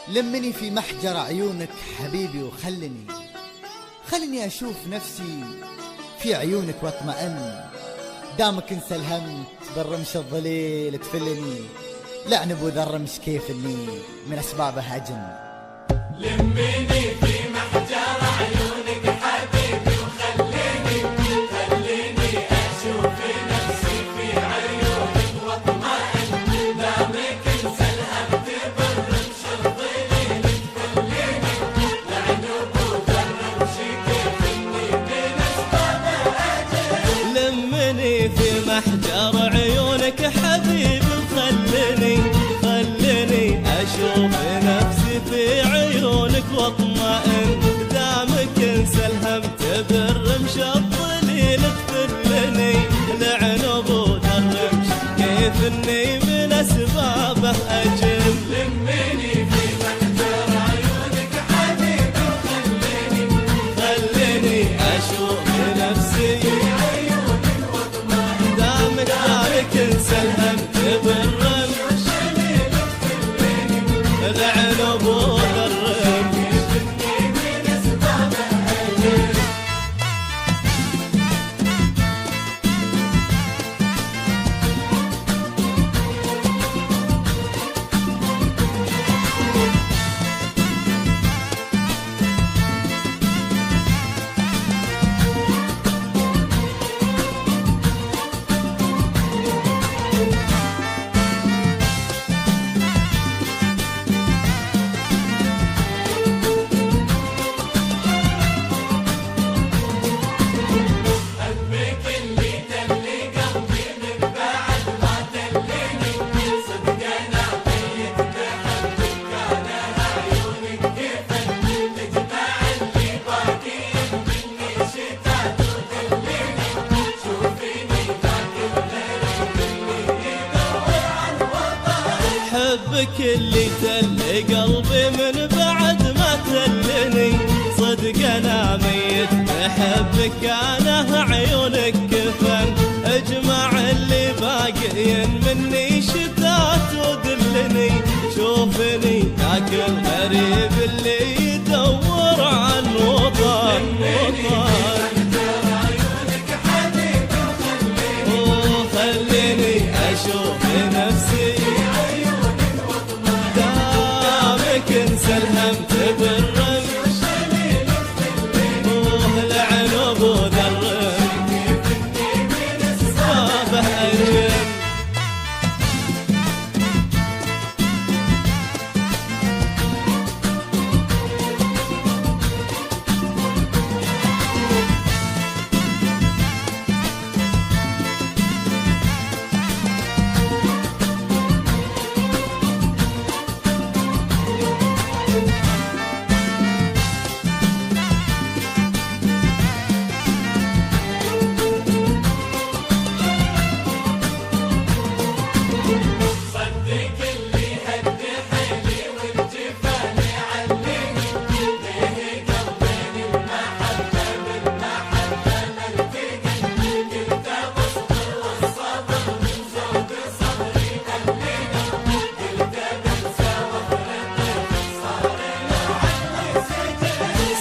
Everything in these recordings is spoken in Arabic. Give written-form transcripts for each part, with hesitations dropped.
لمني في محجر عيونك حبيبي خلني أشوف نفسي في عيونك واطمئن. دامك انسى الهم بالرمش الظليل تفلني، لعن ابو ذا الرمش كيف اني من اسبابه اجن. لمني في محجر عيونك حبيبي خليني اشوف نفسي في عيونك واطمئن. دامك انسى الهم بالرمش الظليل تفلني، لعن ابو ذا الرمش كيف اني من اسبابه اجن. لمني في محجر عيونك حبيبي خليني أشوف نفسي في عيونك واطمئن. دامك انسى الهم بالرمش الظليل تفلني، لعن ابو ذا الرمش كيف اني من اسبابه اجن. لمني في محجر عيونك حبيبي خليني أشوف نفسي في عيونك واطمئن. دامك انسى الهم بالرمش لعن ابو ذا الرمش من اسبابه اجن. حبك اللي تل قلبي من بعد ما تلني، صدق انا ميت بحبك انا عيونك كفن. اجمع اللي باقيين مني شتات ودلني، شوفني ذاك الغريب اللي يدور عن وطن. خليني اشوف نفسي انسى الهم بالرمش لعن ابو ذا الرمش اسبابه اجن.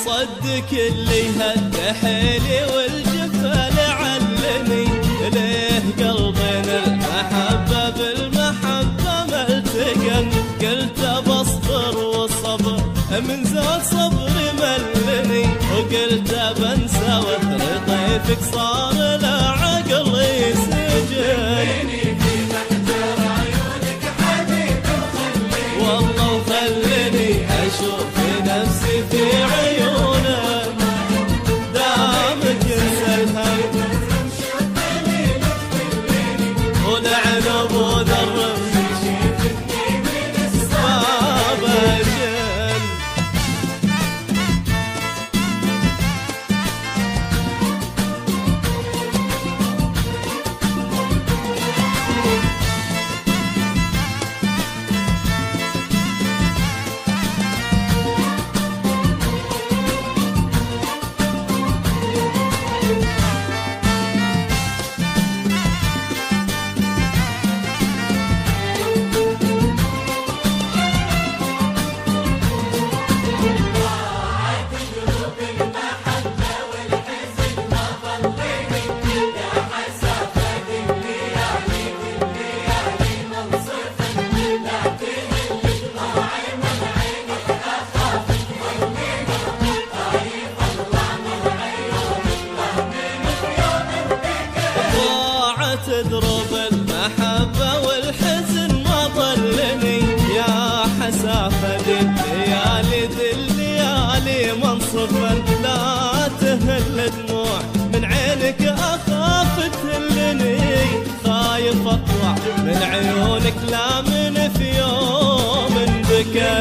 صدق اللي هد حيلي والجفا لعلني، ليه قلبنا المحبة بالمحبة ملتقن. قلت بصبر والصبر من زاد صبري ملني، وقلت بنسى وثر طيفك صار لا عقلي سجن. والله وخلني اشوف نفسي في عيونك، دامك انسى الهم ولعن ابو ذا الرمش اسبابه اجن.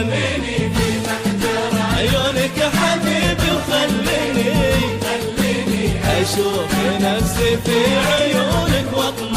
خليني في محجر عيونك يا حبيبي وخليني خليني اشوف نفسي في عيونك واطمئن